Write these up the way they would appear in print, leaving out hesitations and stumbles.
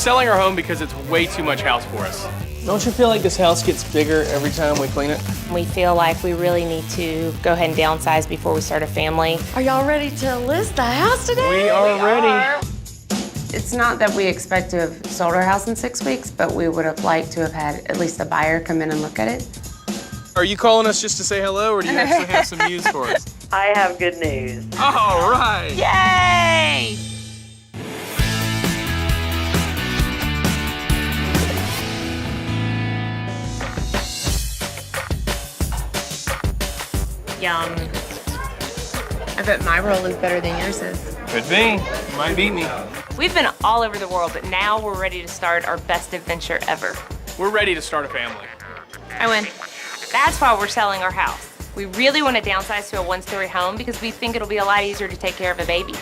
selling our home because it's way too much house for us. Don't you feel like this house gets bigger every time we clean it? We feel like we really need to go ahead and downsize before we start a family. Are y'all ready to list the house today? We are ready. It's not that we expect to have sold our house in 6 weeks, but we would have liked to have had at least a buyer come in and look at it. Are you calling us just to say hello, or do you actually have some news for us? I have good news. All right. Yay! Yum. I bet my roll is better than yours is. Could be. You might beat me. We've been all over the world, but now we're ready to start our best adventure ever. We're ready to start a family. I win. That's why we're selling our house. We really want to downsize to a one-story home because we think it'll be a lot easier to take care of a baby.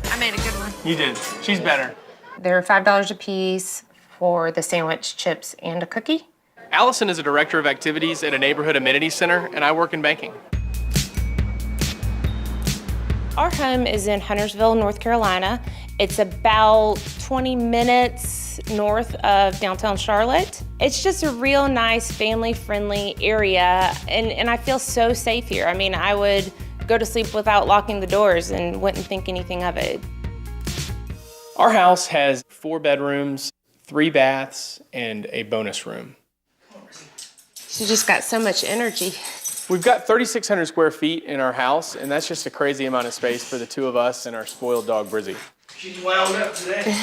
I made a good one. You did. She's better. They're $5 a piece for the sandwich, chips, and a cookie. Allison is a director of activities at a neighborhood amenity center, and I work in banking. Our home is in Huntersville, North Carolina. It's about 20 minutes north of downtown Charlotte. It's just a real nice family-friendly area, and I feel so safe here. I mean, I would go to sleep without locking the doors and wouldn't think anything of it. Our house has 4 bedrooms, 3 baths, and a bonus room. She just got so much energy. We've got 3,600 square feet in our house, and that's just a crazy amount of space for the 2 of us and our spoiled dog, Brizzy. She's wound up today.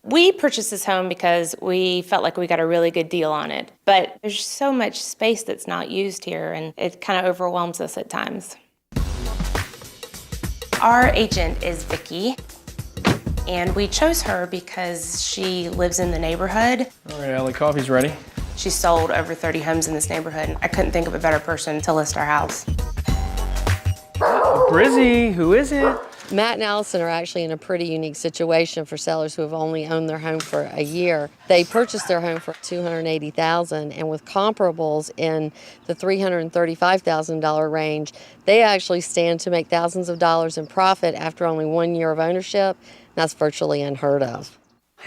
We purchased this home because we felt like we got a really good deal on it, but there's so much space that's not used here, and it kind of overwhelms us at times. Our agent is Vicki, and we chose her because she lives in the neighborhood. All right, Allie, coffee's ready. She's sold over 30 homes in this neighborhood, and I couldn't think of a better person to list our house. Brizzy, who is it? Matt and Allison are actually in a pretty unique situation for sellers who have only owned their home for a year. They purchased their home for $280,000, and with comparables in the $335,000 range, they actually stand to make thousands of dollars in profit after only 1 year of ownership. That's virtually unheard of.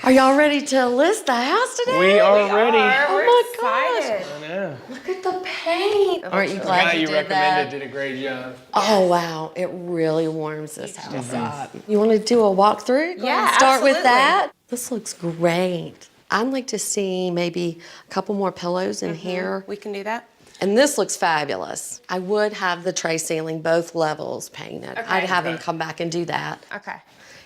Are y'all ready to list the house today? We are ready. Oh my gosh. I know. Look at the paint. Aren't you The glad guy you you did recommended that? did a great job. Oh, wow. It really warms this house up. You want to do a walkthrough? Yeah, Start with absolutely. that. This looks great. I'd like to see maybe a couple more pillows in here. We can do that. And this looks fabulous. I would have the tray ceiling, both levels painted. I'd have them come back and do that. Okay.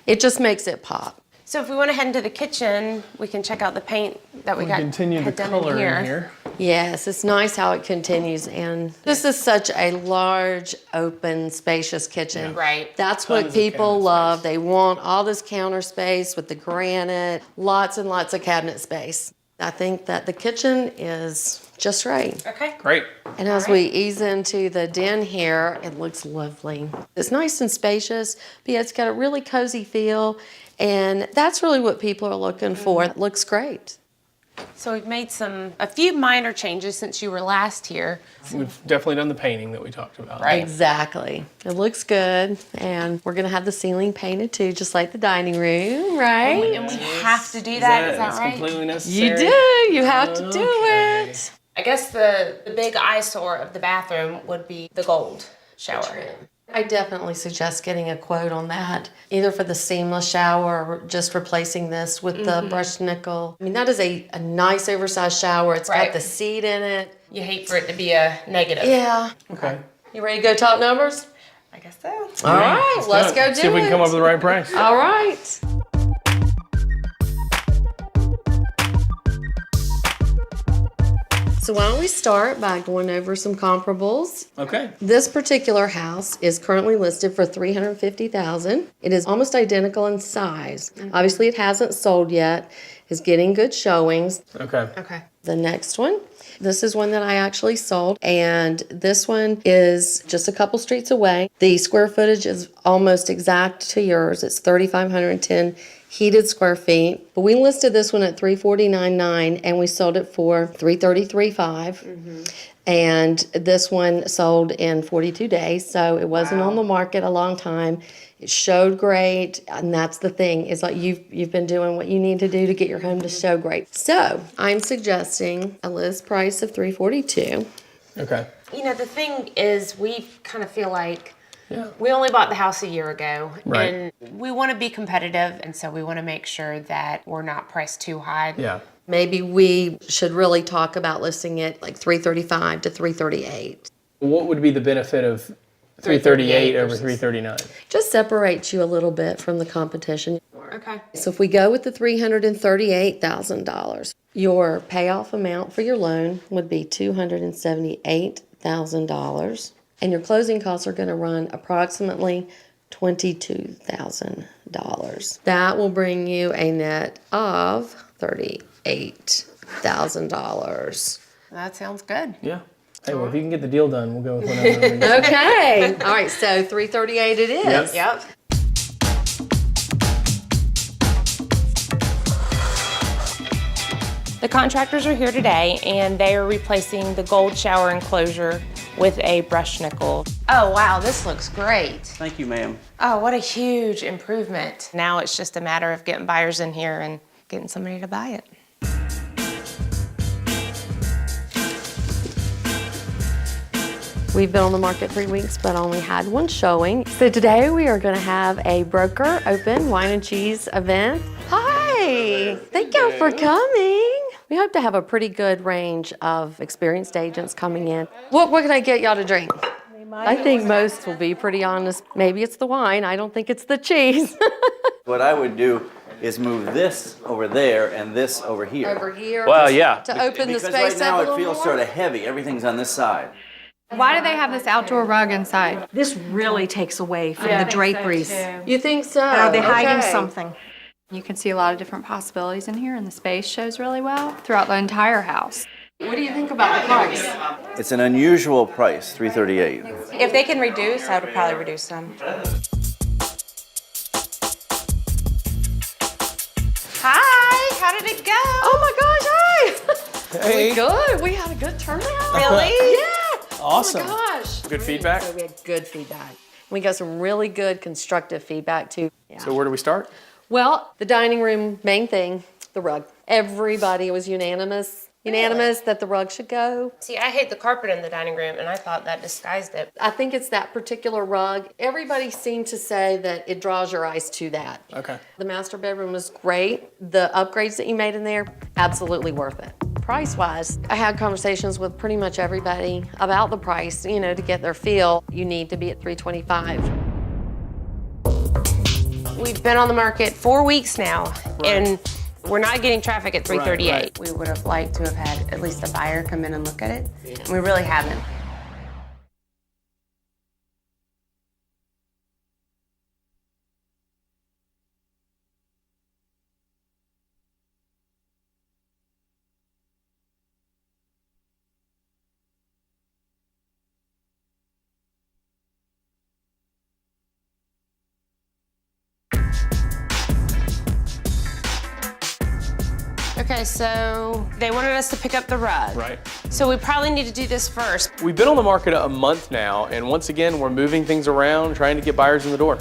It just makes it pop. So if we want to head into the kitchen, we can check out the paint that we got Continue the had done color in in here. Yes, it's nice how it continues, and this is such a large, open, spacious kitchen. Yeah. Right. That's Tons what of people cabinet love. space. They want all this counter space with the granite, lots and lots of cabinet space. I think that the kitchen is just right. Okay. Great. And as we ease into the den here, it looks lovely. It's nice and spacious, but yeah, it's got a really cozy feel, and that's really what people are looking for. It looks great. So we've made a few minor changes since you were last here. We've definitely done the painting that we talked about. Right. Exactly. It looks good, and we're gonna have the ceiling painted too, just like the dining room, right? And we have to do that, is that That's right? completely necessary. You do. You have to do Okay. it. I guess the big eyesore of the bathroom would be the gold shower. I definitely suggest getting a quote on that, either for the seamless shower or just replacing this with the brushed nickel. I mean, that is a nice oversized shower. It's Right. got the seat in it. You hate for it to be a negative. Yeah. Okay. You ready to go top numbers? I guess so. All right, let's go do it. See if we can come up with the right price. All right. So why don't we start by going over some comparables. Okay. This particular house is currently listed for $350,000. It is almost identical in size. Obviously, it hasn't sold yet. It's getting good showings. Okay. Okay. The next one, this is one that I actually sold, and this one is just a couple streets away. The square footage is almost exact to yours. It's 3,510 heated square feet. But we listed this one at $349.9 and we sold it for $333.5. And this one sold in 42 days, so it wasn't on the market a long time. It showed great, and that's the thing, is like you've been doing what you need to do to get your home to show great. So I'm suggesting a list price of $342. Okay. You know, the thing is, we kind of feel like we only bought the house a year ago, Right. and we want to be competitive, and so we want to make sure that we're not priced too high. Yeah. Maybe we should really talk about listing it like $335 to $338. What would be the benefit of 338 over 339? Just separates you a little bit from the competition. Okay. So if we go with the $338,000, your payoff amount for your loan would be $278,000, and your closing costs are going to run approximately $22,000. That will bring you a net of $38,000. That sounds good. Yeah. Hey, well, if you can get the deal done, we'll go with whatever. Okay. All right. So 338 it is. Yep. The contractors are here today, and they are replacing the gold shower enclosure with a brush nickel. Oh, wow, this looks great. Thank you, ma'am. Oh, what a huge improvement. Now it's just a matter of getting buyers in here and getting somebody to buy it. We've been on the market 3 weeks, but only had one showing. So today we are going to have a broker open wine and cheese event. Hi, thank you for coming. We hope to have a pretty good range of experienced agents coming in. What can I get y'all to drink? I think most will be pretty honest. Maybe it's the wine. I don't think it's the cheese. What I would do is move this over there and this over here. Over here. Well, yeah. To open the Because space right now up a it little feels more. sort of heavy. Everything's on this side. Why do they have this outdoor rug inside? This really takes away from the draperies. You think so? Are they hiding Okay. something? You can see a lot of different possibilities in here, and the space shows really well throughout the entire house. What do you think about the price? It's an unusual price, $338. If they can reduce, I would probably reduce them. Hi, how did it go? Oh my gosh, hi! Hey. Good. We had a good turnout. Really? Yeah. Awesome. Oh my gosh. Good feedback? We had good feedback. We got some really good constructive feedback too. Yeah. So where do we start? Well, the dining room, main thing, the rug. Everybody was unanimous that the rug should go. See, I hate the carpet in the dining room, and I thought that disguised it. I think it's that particular rug. Everybody seemed to say that it draws your eyes to that. Okay. The master bedroom was great. The upgrades that you made in there, absolutely worth it. Price-wise, I had conversations with pretty much everybody about the price, to get their feel. You need to be at $325. We've been on the market 4 weeks now, and we're not getting traffic at 338. Right. We would have liked to have had at least a buyer come in and look at it. And we really haven't. Okay, so they wanted us to pick up the rug. Right. So we probably need to do this first. We've been on the market a month now, and once again, we're moving things around, trying to get buyers in the door.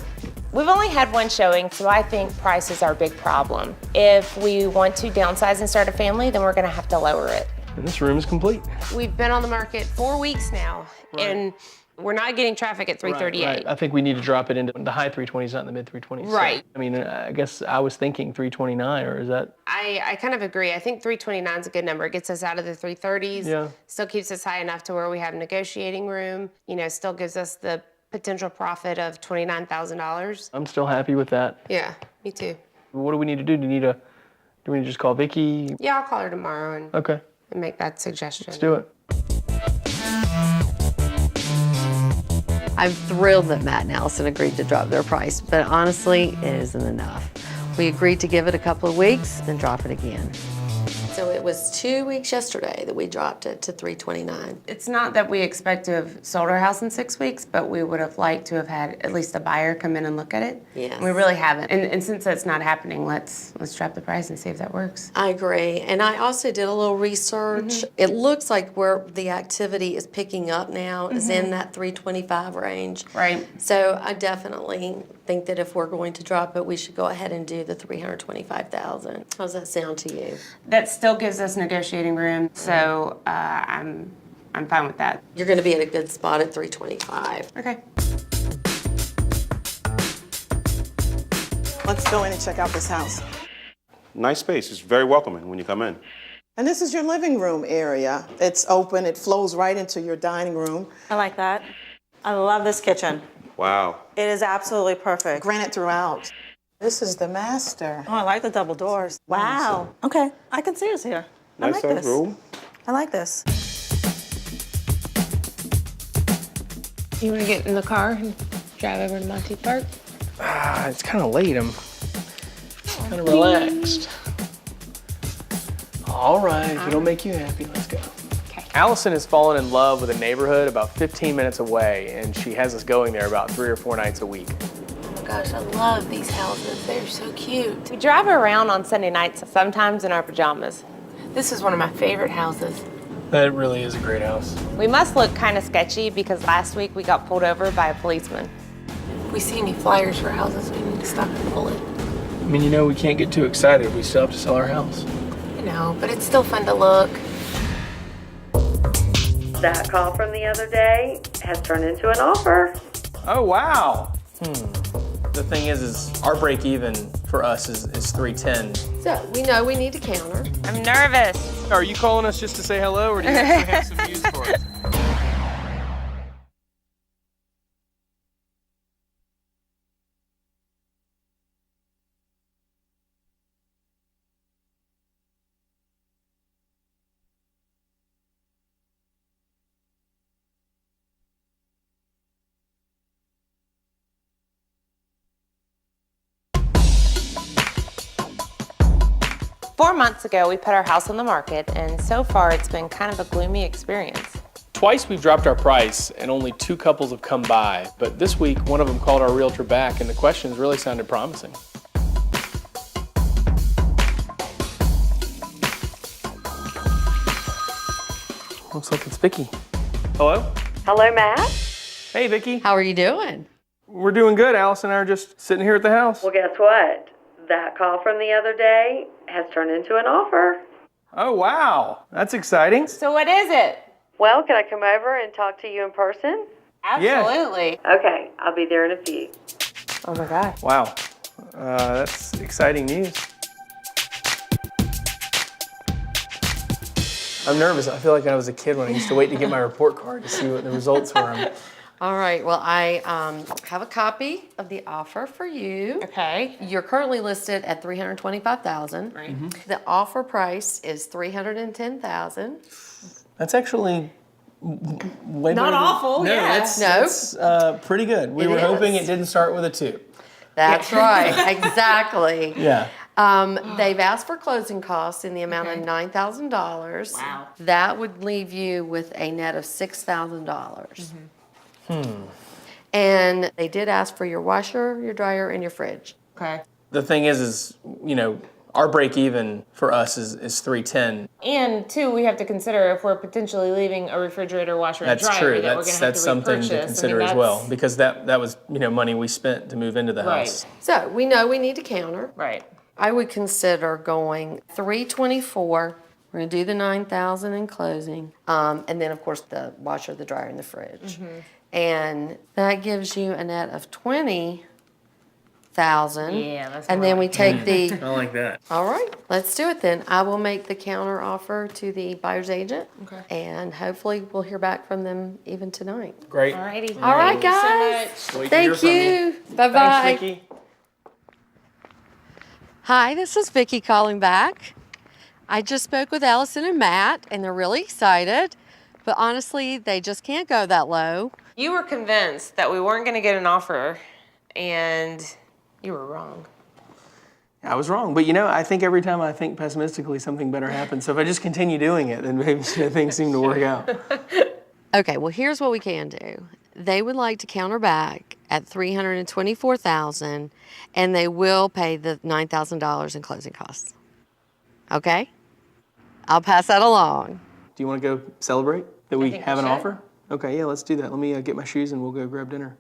We've only had one showing, so I think price is our big problem. If we want to downsize and start a family, then we're gonna have to lower it. And this room is complete. We've been on the market 4 weeks now, and we're not getting traffic at 338. Right. I think we need to drop it into the high 320s, not in the mid 320s. Right. So, I mean, I guess I was thinking 329, or is that? I kind of agree. I think 329 is a good number. It gets us out of the 330s. Yeah. Still keeps us high enough to where we have negotiating room. Still gives us the potential profit of $29,000. I'm still happy with that. Yeah, me too. What do we need to do? Do we need to just call Vicky? Yeah, I'll call her tomorrow and Okay, make that suggestion. let's do it. I'm thrilled that Matt and Allyson agreed to drop their price, but honestly, it isn't enough. We agreed to give it a couple of weeks, then drop it again. So So it was 2 weeks yesterday that we dropped it to 329. It's not that we expect to have sold our house in 6 weeks, but we would have liked to have had at least a buyer come in and look at it. Yes. And we really haven't. And since that's not happening, let's drop the price and see if that works. I agree. And I also did a little research. It looks like where the activity is picking up now is in that 325 range. Right. So I definitely think that if we're going to drop it, we should go ahead and do the 325,000. How does that sound to you? That still gives us negotiating room, so I'm fine with that. You're going to be at a good spot at 325. Okay. Let's go in and check out this house. Nice space. It's very welcoming when you come in. And this is your living room area. It's open. It flows right into your dining room. I like that. I love this kitchen. Wow. It is absolutely perfect. Granite throughout. This is the master. Oh, I like the double doors. Wow. Okay, I can see us here. I Nice like sized this. room. I like this. You want to get in the car and drive over to Monty Park? It's kind of late. I'm kind of relaxed. All right, if it'll make you happy, let's go. Okay. Allyson has fallen in love with a neighborhood about 15 minutes away, and she has us going there about 3 or 4 nights a week. Oh my gosh, I love these houses. They're so cute. We drive around on Sunday nights, sometimes in our pajamas. This is one of my favorite houses. That really is a great house. We must look kind of sketchy because last week we got pulled over by a policeman. If we see any flyers for houses, we need to stop and pull it. I mean, you know, we can't get too excited. We still have to sell our house. I know, but it's still fun to look. That call from the other day has turned into an offer. Oh, wow. The thing is our break even for us is 310. So we know we need a counter. I'm nervous. Are you calling us just to say hello, or do you actually have some news for us? Four months ago, we put our house on the market, and so far it's been kind of a gloomy experience. Twice we've dropped our price, and only 2 couples have come by. But this week, one of them called our realtor back, and the questions really sounded promising. Looks like it's Vicky. Hello? Hello, Matt. Hey, Vicky. How are you doing? We're doing good. Allison and I are just sitting here at the house. Well, guess what? That call from the other day has turned into an offer. Oh, wow. That's exciting. So what is it? Well, can I come over and talk to you in person? Absolutely. Okay, I'll be there in a few. Oh my gosh. Wow. That's exciting news. I'm nervous. I feel like I was a kid when I used to wait to get my report card to see what the results were. All right, well, I have a copy of the offer for you. Okay. You're currently listed at $325,000. Right. The offer price is $310,000. That's actually way Not better than- awful, No, yeah. that's pretty good. We It were hoping is. it didn't start with a 2. That's right, exactly. Yeah. They've asked for closing costs in the amount of $9,000. Wow. That would leave you with a net of $6,000. And they did ask for your washer, your dryer, and your fridge. Okay. The thing is, you know, our break even for us is 310. And two, we have to consider if we're potentially leaving a refrigerator, washer, and That's dryer true. that we're gonna have That's to something to repurchase. consider as well, because that was, you know, money we spent to move into the Right. house. So we know we need a counter. Right. I would consider going 324. We're gonna do the 9,000 in closing, and then of course the washer, the dryer, and the fridge, and that gives you a net of 20,000. Yeah, that's And more then we like take the. I like that. All right, let's do it then. I will make the counter offer to the buyer's agent, and hopefully we'll hear back from them even tonight. Great. Alrighty. All right, Thank you so guys. much. Wait to hear Thank from you. Bye-bye. Thanks, Vicky. Hi, this is Vicki calling back. I just spoke with Allison and Matt, and they're really excited, but honestly, they just can't go that low. You were convinced that we weren't going to get an offer, and you were wrong. I was wrong, but you know, I think every time I think pessimistically, something better happens. So if I just continue doing it, then maybe things seem to work out. Okay, well, here's what we can do. They would like to counter back at $324,000, and they will pay the $9,000 in closing costs. Okay? I'll pass that along. Do you want to go celebrate that we think have we an should. offer? Okay, yeah, let's do that. Let me get my shoes and we'll go grab dinner.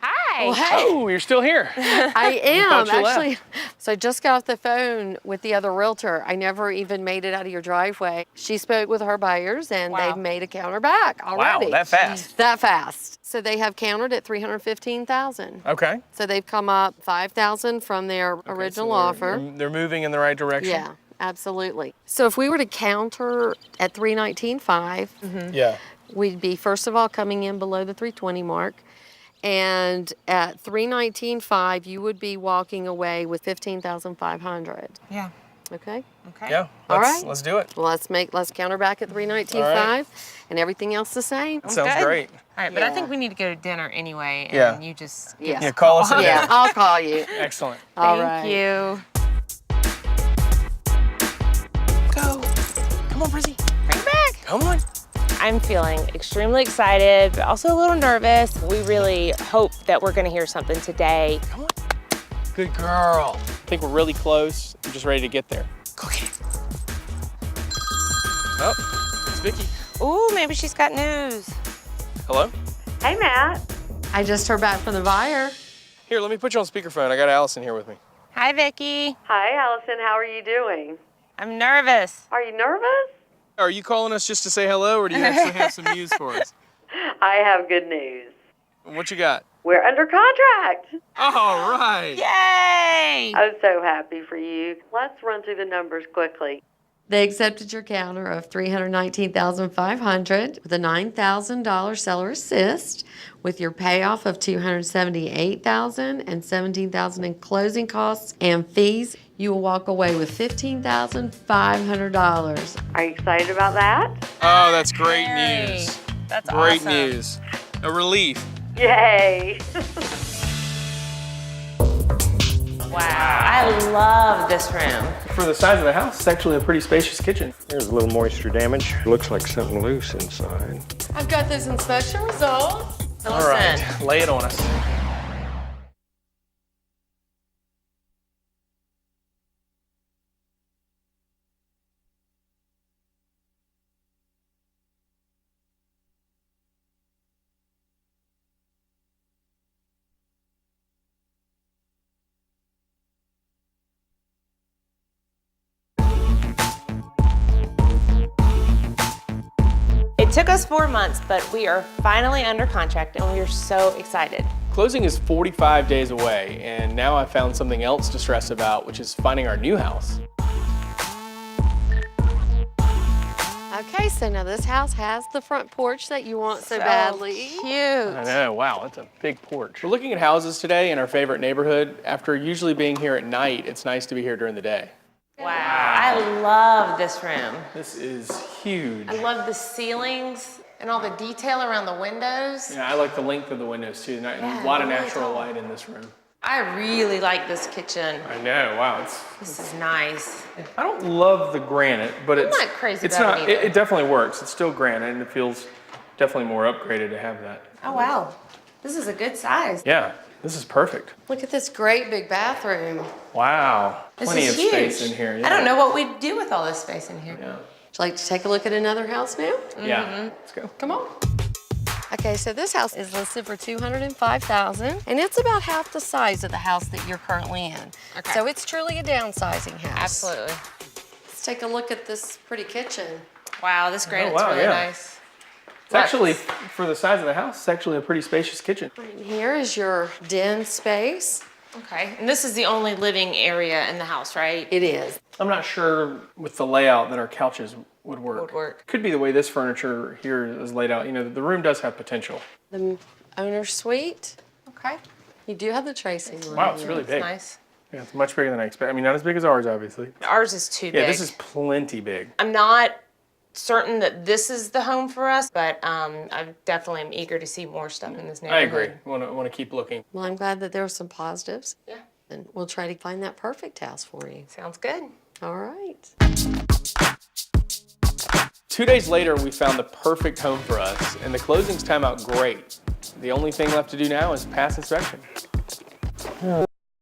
Hi. Well, hey. Oh, you're still here. I am, thought you actually. So I just got off the phone with the other realtor. I never even made it out of your driveway. She spoke with her buyers, and Wow. they've made a counter back already. Wow, that fast. That fast. So they have countered at $315,000. Okay. So they've come up $5,000 from their original offer. They're moving in the right direction. Yeah, absolutely. So if we were to counter at $319,500, Yeah. we'd be, first of all, coming in below the 320 mark. And at $319,500, you would be walking away with $15,500. Yeah. Okay? Okay. Yeah. All right. Let's do it. Well, let's counter back at $319,500, All right. and everything else the same. That sounds Good. great. All right, but I Yeah. think we need to go to dinner anyway, and Yeah. you just Yeah. Yeah, call us at Yeah, dinner. I'll call you. Excellent. All Thank right. you. Go. Come on, Brizzy. Bring it back. Come on. I'm feeling extremely excited, but also a little nervous. We really hope that we're going to hear something today. Come on. Good girl. I think we're really close. I'm just ready to get there. Go get it. Oh, it's Vicky. Ooh, maybe she's got news. Hello? Hey, Matt. I just heard back from the buyer. Here, let me put you on speakerphone. I got Allyson here with me. Hi, Vicky. Hi, Allyson. How are you doing? I'm nervous. Are you nervous? Are you calling us just to say hello, or do you actually have some news for us? I have good news. What you got? We're under contract. All right. Yay! I'm so happy for you. Let's run through the numbers quickly. They accepted your counter of $319,500 with a $9,000 seller assist, with your payoff of $278,000 and $17,000 in closing costs and fees. You will walk away with $15,500. Are you excited about that? Oh, that's great Yay. news. That's Great awesome. news. A relief. Yay! Wow, I love this room. For the size of the house, it's actually a pretty spacious kitchen. There's a little moisture damage. Looks like something loose inside. I've got those inspection results. All right, lay it on us. It took us 4 months, but we are finally under contract and we are so excited. Closing is 45 days away, and now I've found something else to stress about, which is finding our new house. Okay, so now this house has the front porch that you want so badly. Cute. I know, wow, that's a big porch. We're looking at houses today in our favorite neighborhood. After usually being here at night, it's nice to be here during the day. Wow, I love this room. This is huge. I love the ceilings and all the detail around the windows. Yeah, I like the length of the windows too. Yeah, A lot of really natural tall. light in this room. I really like this kitchen. I know, wow. This is nice. I don't love the granite, but I'm it's not crazy it's about not. it either. It definitely works. It's still granite, and it feels definitely more upgraded to have that. Oh, wow. This is a good size. Yeah, this is perfect. Look at this great big bathroom. Wow, This plenty is of huge. space in here. Yeah. I don't know what we'd do with all this space in here. Yeah, Would you like to take a look at another house now? yeah. Let's go. Come on. Okay, so this house is listed for $205,000, and it's about half the size of the house that you're currently in. Okay. So it's truly a downsizing house. Absolutely. Let's take a look at this pretty kitchen. Wow, this granite's wow, really yeah. nice. It's actually, for the size of the house, it's actually a pretty spacious kitchen. Right here is your den space. Okay, and this is the only living area in the house, right? It is. I'm not sure with the layout that our couches would work. Would work. Could be the way this furniture here is laid out. You know, the room does have potential. The owner's suite. Okay. You do have the tracing line. Wow, it's really big. Nice. Yeah, it's much bigger than I expected. I mean, not as big as ours, obviously. Ours is too big. Yeah, this is plenty big. I'm not certain that this is the home for us, but I definitely am eager to see more stuff in this I neighborhood. agree. Want to keep looking. Well, I'm glad that there were some positives. Yeah. And we'll try to find that perfect house for you. Sounds good. All right. 2 days later, we found the perfect home for us, and the closings time out great. The only thing left to do now is pass inspection.